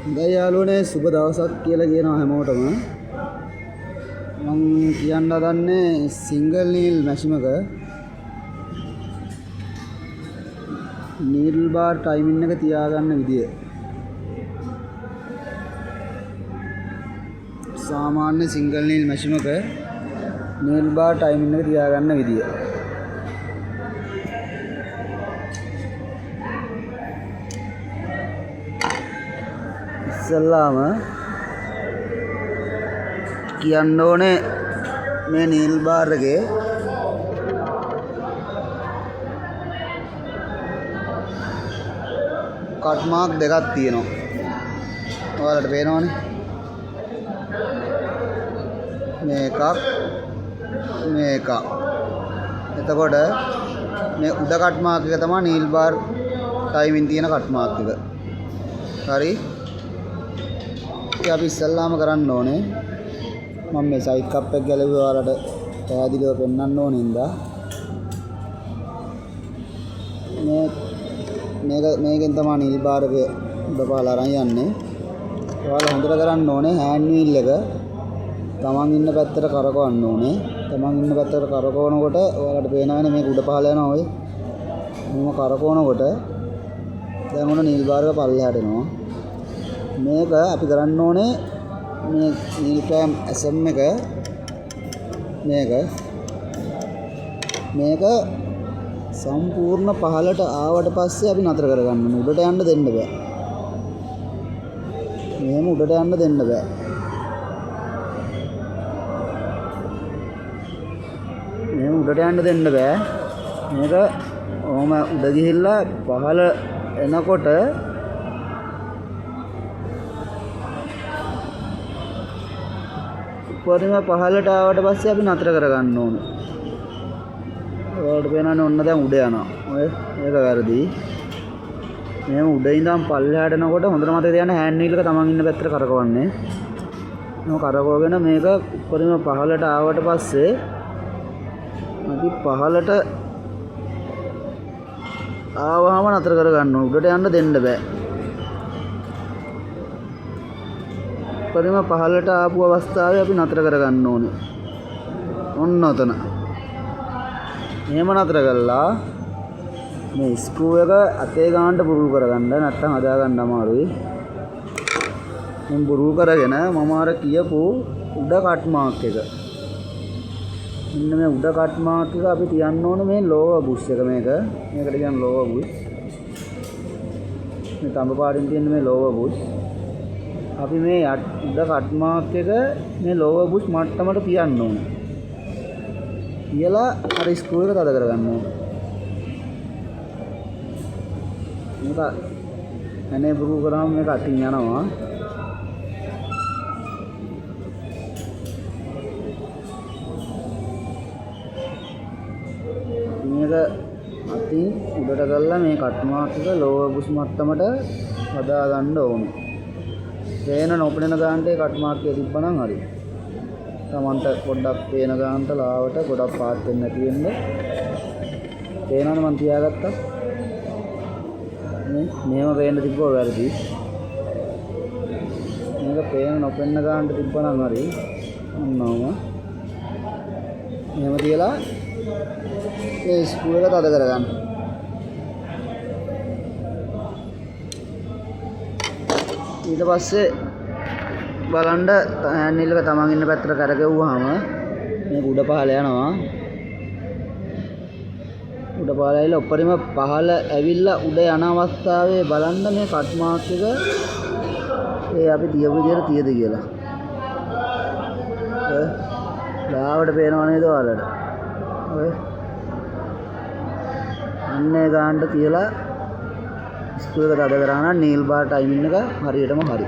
හොඳයි යාළුවනේ සුබ දවසක් කියලා කියනවා හැමෝටම. මම කියන්න හදන්නේ සිංගල් නීල් මැෂින් එක නීල් බාර් ටයිමින් එක තියාගන්න විදිය. සාමාන්‍ය සිංගල් නීල් මැෂින් එක නීල් බාර් ටයිමින් එක තියාගන්න විදිය. ඉස්සෙල්ලාම කියන්න ඕනේ මේ නීල් බාර් එකේ කට් මාක් දෙකක් තියෙනවා. ඔයාලට පේනවනේ. මේකක් මේක. එතකොට මේ උඩ කට් මාක් එක තමයි නීල් බාර් ටයිමින් තියෙන කට් මාක් එක. හරි. අපි ඉස්සල්ලාම කරන්න ඕනේ මම මේ සයිඩ් කප් එක ගැලවුවා ඔයාලට පැහැදිලිව පෙන්වන්න ඕන හින්දා මේකෙන් තමයි නීල් බාර් එක උඩපාලා අරන් යන්නේ. ඔයාලා හොඳට කරන්න ඕනේ හෑන්ඩ් වීල් එක තමන් ඉන්න පැත්තට කරකවන්න ඕනේ. තමන් ඉන්න පැත්තට කරකවනකොට ඔයාලට පේනවනේ මේක උඩපාලා යනවා ඔය. මොම කරකවනකොට දැන් උන නීල් බාර් එක පල්ලෙහාට එනවා. මේක අපි කරන්න ඕනේ මේ නීල් ක්ලෑම් SM එක මේක සම්පූර්ණ පහළට ආවට පස්සේ අපි නතර කරගන්න ඕනේ. උඩට යන්න දෙන්න බෑ. මෙහෙම උඩට යන්න දෙන්න බෑ. මෙහෙම උඩට යන්න දෙන්න බෑ. මේක ඔහොම උඩ ගිහිල්ලා පහළ එනකොට උඩින්ම පහළට ආවට පස්සේ අපි නතර කරගන්න ඕන. ඔයාලට පේනවනේ ඔන්න දැන් උඩ යනවා. ඔය ඒක වැරදි. මෙහෙම උඩ ඉඳන් පල්ලෙහාට එනකොට හොඳට මතක තියාගන්න හෑන්ඩ් වීල් එක තමන් ඉන්න පැත්තට කරකවන්නේ. මේක කරකවගෙන මේක උඩින්ම පහළට ආවට පස්සේ අපි පහළට ආවම නතර කරගන්න ඕන. උඩට යන්න දෙන්න බෑ. උඩින්ම පහළට ආපු අවස්ථාවේ අපි නතර කරගන්න ඕනේ. ඔන්න ඔතන. එහෙම නතර කළා මේ ස්ක්‍රූ එක අතේ ගන්නට පුරුදු කරගන්න නැත්නම් හදා ගන්න අමාරුයි. මම පුරුදු කරගෙන මම අර කියපු උඩ කට් මාක් එක මෙන්න මේ උඩ කට් මාක් එක අපි තියන්න ඕනේ මේ ලෝවර් බුෂ් එක මේකට කියන්නේ ලෝවර් බුෂ්. මේ තඹ පාටින් තියෙන මේ ලෝවර් බුෂ් අපි මේ උඩ කට් මාක් එක මේ ලෝවර් බුෂ් මට්ටමට තියන්න ඕනේ. කියලා අර ස්ක්‍රූ එක තද කරගන්න ඕනේ. මේක අනේ පුරු කරාම මේක අතින් යනවා. මේක අතින් උඩට කරලා මේ කට් මාක් එක ලෝවර් බුෂ් මට්ටමට හදා ගන්න ඕනේ. පේන නොපෙනෙන ගානට කට් මාක් එක තිබ්බනම් හරි. තමන්ට පොඩ්ඩක් පේන ගානට ලාවට ගොඩක් පාත් වෙන්න නැති වෙන්න. පේනවනේ මම තියාගත්තා. මේව පේන්න තිබ්බෝ වැරදි. මේක පේන නොපෙනෙන ගානට තිබ්බනම් හරි. ඔන්නෝම. මේව තියලා ඒ ස්ක්‍රූ එක තද කරගන්න. ඊට පස්සේ බලන්න හෑන්ඩ් වීල් එක තමන් ඉන්න පැත්තට කරගෙවුවාම මේක උඩ පහළ යනවා. උඩ පහළ ඇවිල්ලා උඩරිම පහළ ඇවිල්ලා උඩ යන අවස්ථාවේ බලන්න මේ කට් මාක් එක ඒ අපි තියපු විදිහට තියද කියලා. ලාවට පේනව නේද ඔයාලට? ඔය අන්නේ ගානට තියලා ස්ක්‍රූ එක තද කරා නම් නීල් බාර් ටයිමින් එක හරියටම හරි.